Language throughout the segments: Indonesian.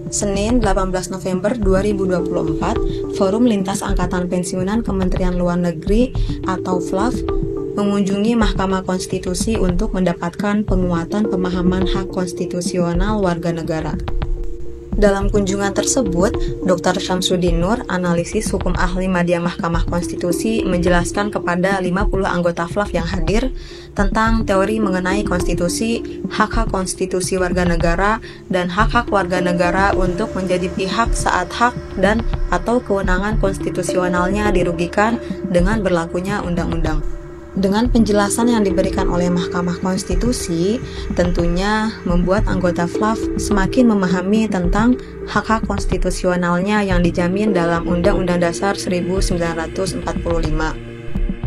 Senin 18 November 2024, Forum Lintas Angkatan Pensiunan Kementerian Luar Negeri atau FLAF mengunjungi Mahkamah Konstitusi untuk mendapatkan penguatan pemahaman hak konstitusional warga negara. Dalam kunjungan tersebut, Dr. Syamsuddin Nur, analisis hukum ahli Madya Mahkamah Konstitusi, menjelaskan kepada 50 anggota FLAF yang hadir tentang teori mengenai konstitusi, hak-hak konstitusi warga negara, dan hak-hak warga negara untuk menjadi pihak saat hak dan atau kewenangan konstitusionalnya dirugikan dengan berlakunya undang-undang. Dengan penjelasan yang diberikan oleh Mahkamah Konstitusi, tentunya membuat anggota FLAF semakin memahami tentang hak-hak konstitusionalnya yang dijamin dalam Undang-Undang Dasar 1945.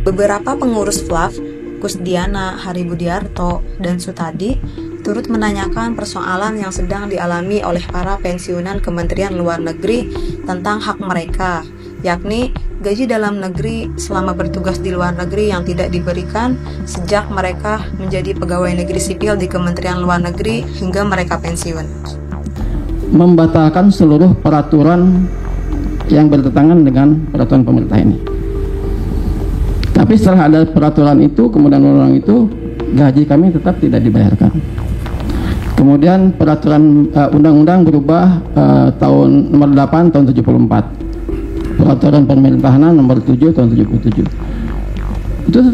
Beberapa pengurus FLAF, Kusdiana, Haribudiarto, dan Sutadi, turut menanyakan persoalan yang sedang dialami oleh para pensiunan Kementerian Luar Negeri tentang hak mereka, yakni gaji dalam negeri selama bertugas di luar negeri yang tidak diberikan sejak mereka menjadi pegawai negeri sipil di Kementerian Luar Negeri hingga mereka pensiun. Membatalkan seluruh peraturan yang bertentangan dengan peraturan pemerintah ini. Tapi setelah ada peraturan itu, kemudian undang-undang itu, gaji kami tetap tidak dibayarkan. Kemudian peraturan undang-undang berubah tahun nomor 8 tahun 74. Peraturan Pemerintahan nomor 7 tahun 77. Itu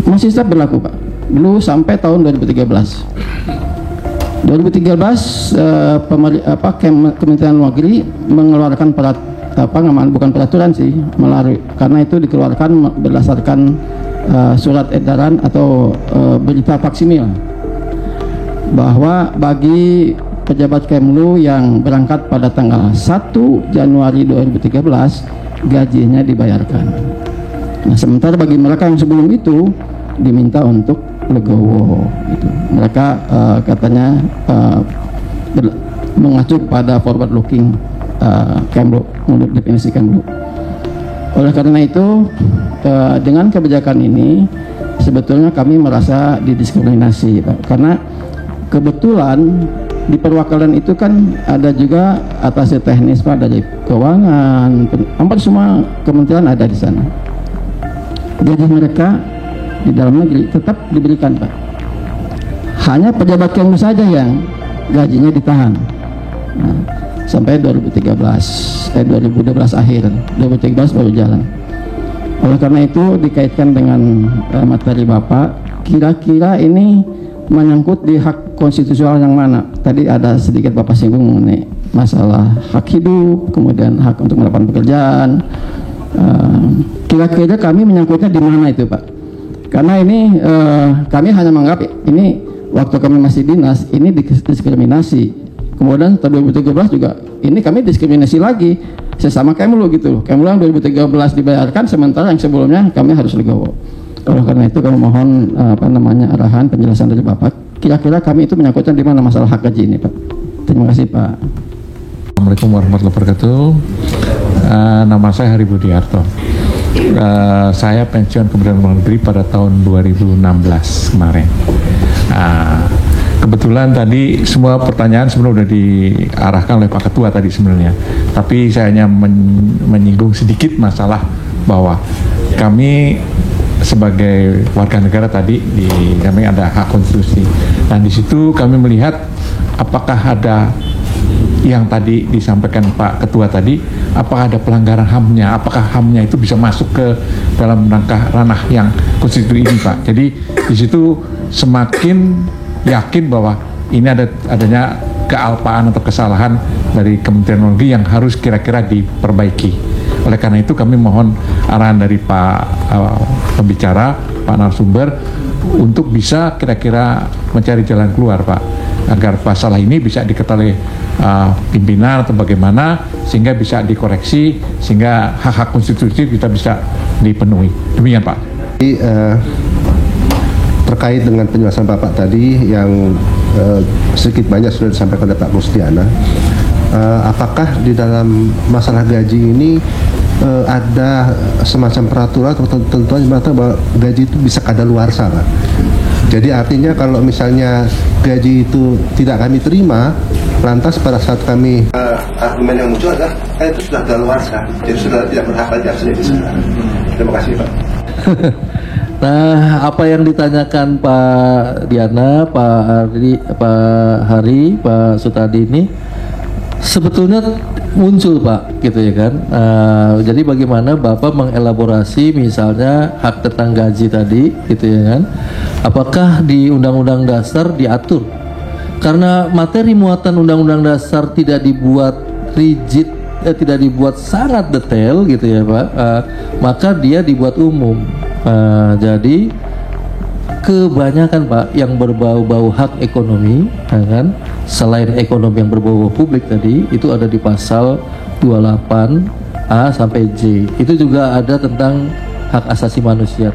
masih tetap berlaku, Pak. Dulu sampai tahun 2013. 2013 Kementerian Luar Negeri mengeluarkan bukan peraturan sih, melalui karena itu dikeluarkan berdasarkan surat edaran atau berita faksimil bahwa bagi pejabat Kemlu yang berangkat pada tanggal 1 Januari 2013 gajinya dibayarkan. Nah, sementara bagi mereka yang sebelum itu diminta untuk legowo gitu. Mereka katanya mengacu pada forward looking Kemlu, menurut definisi Kemlu. Oleh karena itu dengan kebijakan ini sebetulnya kami merasa didiskriminasi, Pak. Karena kebetulan di perwakilan itu kan ada juga atase teknis, Pak, dari keuangan, hampir semua kementerian ada di sana. Gaji mereka di dalam negeri tetap diberikan, Pak. Hanya pejabat Kemlu saja yang gajinya ditahan. Nah, sampai 2012 akhir, 2013 baru jalan. Oleh karena itu dikaitkan dengan materi Bapak, kira-kira ini menyangkut di hak konstitusional yang mana? Tadi ada sedikit Bapak singgung mengenai masalah hak hidup, kemudian hak untuk melakukan pekerjaan. Kira-kira kami menyangkutnya di mana itu, Pak? Karena ini kami hanya menganggap ini waktu kami masih dinas ini diskriminasi. Kemudian tahun 2013 juga ini kami diskriminasi lagi sesama Kemlu gitu. Kemlu yang 2013 dibayarkan sementara yang sebelumnya kami harus legowo. Oleh karena itu kami mohon arahan penjelasan dari Bapak. Kira-kira kami itu menyangkutnya di mana masalah hak gaji ini, Pak? Terima kasih, Pak. Assalamualaikum warahmatullahi wabarakatuh. Nama saya Haribudiarto. Saya pensiun Kementerian Luar Negeri pada tahun 2016 kemarin. Kebetulan tadi semua pertanyaan sebenarnya sudah diarahkan oleh Pak Ketua tadi sebenarnya. Tapi saya hanya menyinggung sedikit masalah bahwa kami sebagai warga negara tadi kami ada hak konstitusi. Dan di situ kami melihat apakah ada yang tadi disampaikan Pak Ketua tadi, apakah ada pelanggaran HAM-nya, apakah HAM-nya itu bisa masuk ke dalam ranah yang konstitusi ini, Pak. Jadi di situ semakin yakin bahwa ini adanya kealpaan atau kesalahan dari Kementerian Luar Negeri yang harus kira-kira diperbaiki. Oleh karena itu kami mohon arahan dari Pak pembicara, Pak narasumber, untuk bisa kira-kira mencari jalan keluar, Pak, agar masalah ini bisa diketahui pimpinan atau bagaimana sehingga bisa dikoreksi sehingga hak-hak konstitusi kita bisa dipenuhi. Demikian, Pak. Terkait dengan penjelasan Bapak tadi yang sedikit banyak sudah disampaikan oleh Pak Kusdiana, apakah di dalam masalah gaji ini ada semacam peraturan atau ketentuan bahwa gaji itu bisa kadaluarsa, Pak? Jadi artinya kalau misalnya gaji itu tidak kami terima, lantas pada saat kami argumen yang muncul adalah itu sudah daluarsa, jadi sudah tidak berhak lagi harusnya di sana. Terima kasih Pak. Nah, apa yang ditanyakan Pak Diana, Pak Hari, Pak Sutadi ini sebetulnya muncul Pak, gitu ya kan. Jadi bagaimana Bapak mengelaborasi misalnya hak tentang gaji tadi, gitu ya kan. Apakah di Undang-Undang Dasar diatur? Karena materi muatan Undang-Undang Dasar tidak dibuat rigid, tidak dibuat sangat detail, gitu ya Pak. Maka dia dibuat umum. Jadi kebanyakan Pak yang berbau-bau hak ekonomi, ya kan, selain ekonomi yang berbau publik tadi, itu ada di pasal 28A sampai J. Itu juga ada tentang hak asasi manusia.